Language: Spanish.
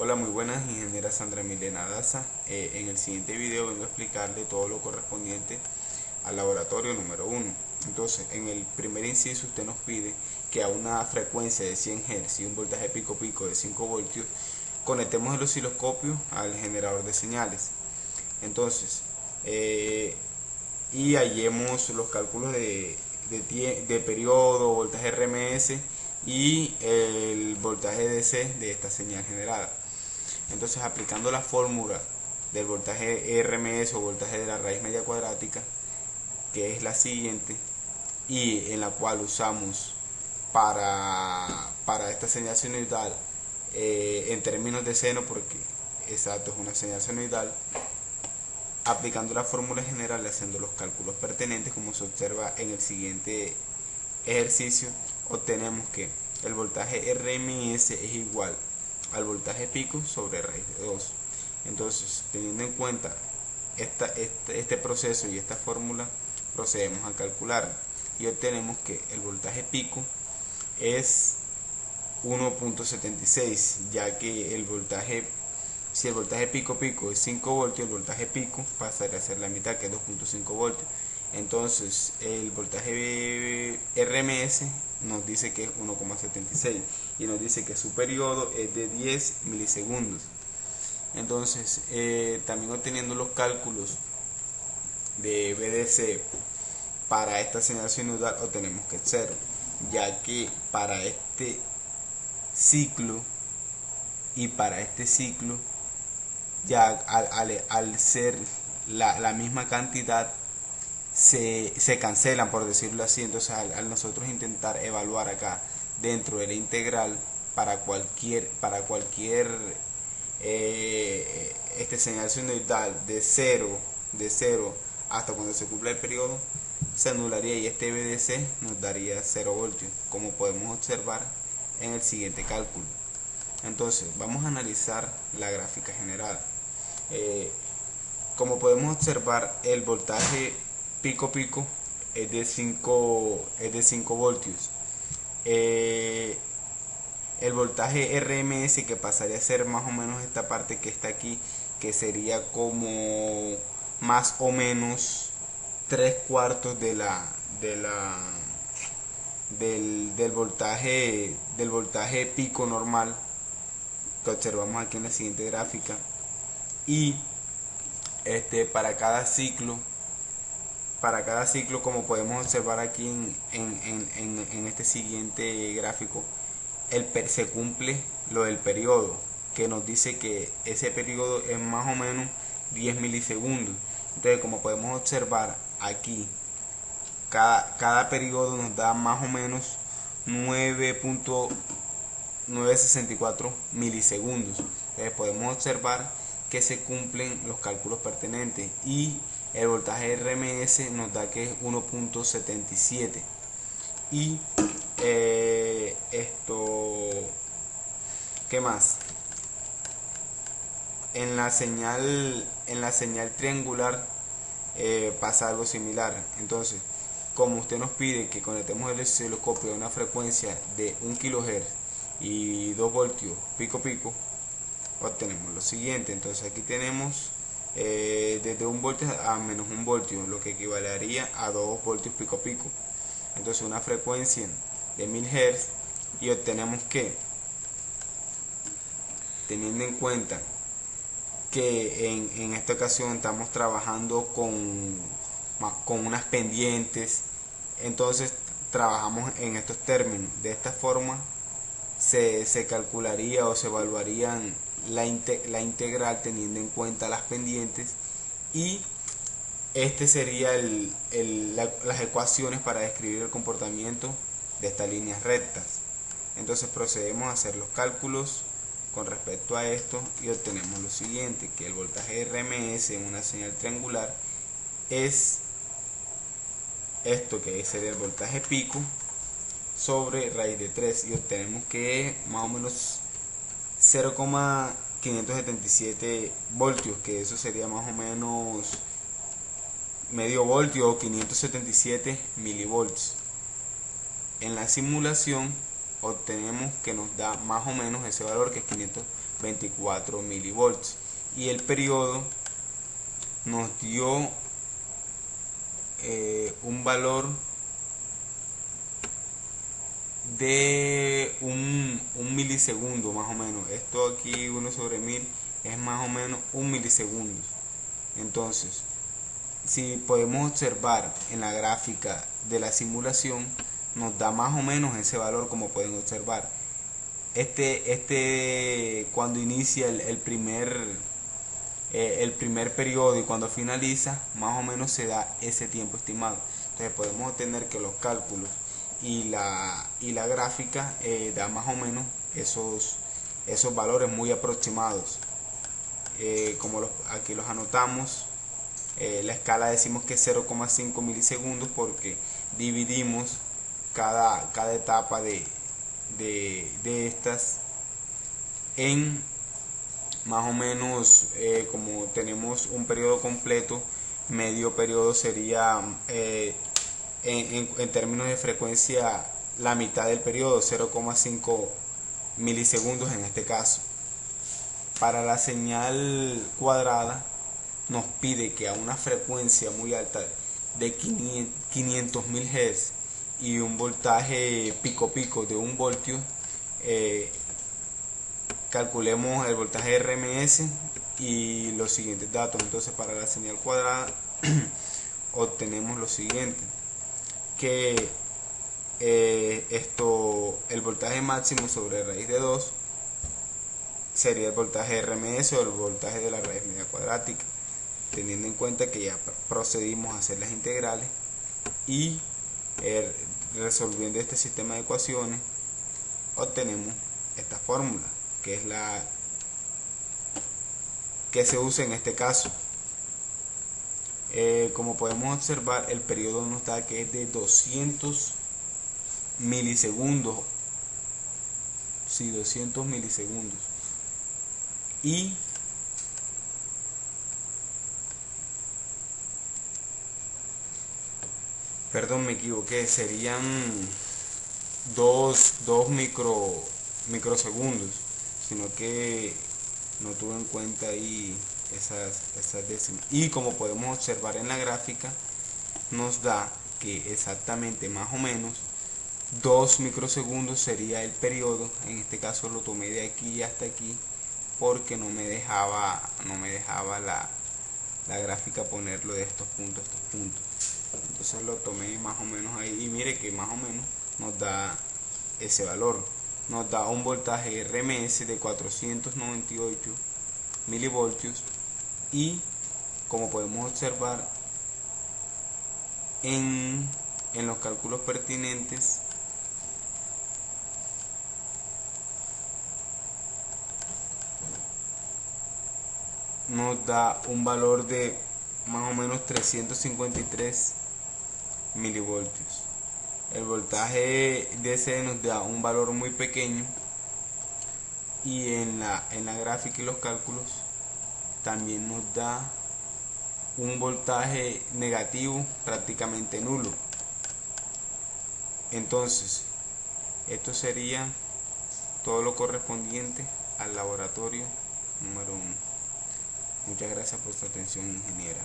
Hola, muy buenas, ingeniera Sandra Milena Daza. En el siguiente video vengo a explicarle todo lo correspondiente al laboratorio número 1. Entonces, en el primer inciso usted nos pide que a una frecuencia de 100 Hz y un voltaje pico pico de 5 voltios conectemos el osciloscopio al generador de señales. Entonces, y hallemos los cálculos de periodo, voltaje RMS y el voltaje DC de esta señal generada. Entonces, aplicando la fórmula del voltaje RMS o voltaje de la raíz media cuadrática, que es la siguiente, y en la cual usamos para esta señal senoidal en términos de seno, porque exacto es una señal senoidal, aplicando la fórmula general y haciendo los cálculos pertinentes, como se observa en el siguiente ejercicio, obtenemos que el voltaje RMS es igual al voltaje pico sobre raíz de 2. Entonces, teniendo en cuenta este proceso y esta fórmula, procedemos a calcular y obtenemos que el voltaje pico es 1.76, ya que si el voltaje pico pico es 5 voltios, el voltaje pico pasaría a ser la mitad, que es 2.5 voltios. Entonces el voltaje RMS nos dice que es 1,76 y nos dice que su periodo es de 10 milisegundos. Entonces, también obteniendo los cálculos de BDC para esta señal sinudal, obtenemos que es 0, ya que para este ciclo ya al ser la misma cantidad se cancelan, por decirlo así. Entonces, al nosotros intentar evaluar acá dentro de la integral para cualquier señal sinoidal de 0 hasta cuando se cumpla el periodo, se anularía y este BDC nos daría 0 voltios, como podemos observar en el siguiente cálculo. Entonces, vamos a analizar la gráfica general. Como podemos observar, el voltaje pico pico es de 5 voltios. El voltaje RMS, que pasaría a ser más o menos esta parte que está aquí, que sería como más o menos 3/4 del voltaje pico normal que observamos aquí en la siguiente gráfica. Y para cada ciclo, como podemos observar aquí en este siguiente gráfico, se cumple lo del periodo, que nos dice que ese periodo es más o menos 10 milisegundos. Entonces, como podemos observar aquí, cada periodo nos da más o menos 9.964 milisegundos. Entonces, podemos observar que se cumplen los cálculos pertinentes y el voltaje RMS nos da que es 1.77. Y ¿qué más? En la señal triangular pasa algo similar. Entonces, como usted nos pide que conectemos el osciloscopio a una frecuencia de 1 kHz y 2 voltios pico pico, obtenemos lo siguiente. Entonces, aquí tenemos desde 1 voltio a menos 1 voltio, lo que equivalería a 2 voltios pico pico. Entonces, una frecuencia de 1000 Hz, y obtenemos que, teniendo en cuenta que en esta ocasión estamos trabajando con unas pendientes, entonces trabajamos en estos términos. De esta forma se calcularía o se evaluarían la integral teniendo en cuenta las pendientes, y este sería las ecuaciones para describir el comportamiento de estas líneas rectas. Entonces procedemos a hacer los cálculos con respecto a esto y obtenemos lo siguiente, que el voltaje RMS en una señal triangular es esto, que sería el voltaje pico sobre raíz de 3, y obtenemos que es más o menos 0,577 voltios, que eso sería más o menos medio voltio o 577 milivolts. En la simulación obtenemos que nos da más o menos ese valor, que es 524 milivolts, y el periodo nos dio un valor de un milisegundo más o menos. Esto aquí 1/1000 es más o menos un milisegundo. Entonces, si podemos observar en la gráfica de la simulación, nos da más o menos ese valor, como pueden observar. Cuando inicia el primer periodo y cuando finaliza, más o menos se da ese tiempo estimado. Entonces podemos obtener que los cálculos y la gráfica da más o menos esos valores muy aproximados. Como aquí los anotamos, la escala decimos que es 0,5 milisegundos porque dividimos cada etapa de estas en más o menos, como tenemos un periodo completo, medio periodo sería en términos de frecuencia la mitad del periodo, 0,5 milisegundos en este caso. Para la señal cuadrada nos pide que a una frecuencia muy alta de 500.000 Hz y un voltaje pico de 1 voltio, calculemos el voltaje RMS y los siguientes datos. Entonces, para la señal cuadrada obtenemos lo siguiente, que el voltaje máximo sobre raíz de 2 sería el voltaje RMS o el voltaje de la raíz media cuadrática, teniendo en cuenta que ya procedimos a hacer las integrales y resolviendo este sistema de ecuaciones obtenemos esta fórmula, que es la que se usa en este caso. Como podemos observar, el periodo nos da que es de 200 milisegundos. Sí, 200 milisegundos. Y perdón, me equivoqué, serían 2 microsegundos, sino que no tuve en cuenta ahí esas décimas. Y como podemos observar en la gráfica, nos da que exactamente más o menos 2 microsegundos sería el periodo. En este caso lo tomé de aquí hasta aquí porque no me dejaba la gráfica ponerlo de estos puntos a estos puntos. Entonces lo tomé más o menos ahí y mire que más o menos nos da ese valor. Nos da un voltaje RMS de 498 milivoltios y, como podemos observar en los cálculos pertinentes, nos da un valor de más o menos 353 milivoltios. El voltaje DC nos da un valor muy pequeño y en la gráfica y los cálculos también nos da un voltaje negativo prácticamente nulo. Entonces, esto sería todo lo correspondiente al laboratorio número 1. Muchas gracias por su atención, ingeniera.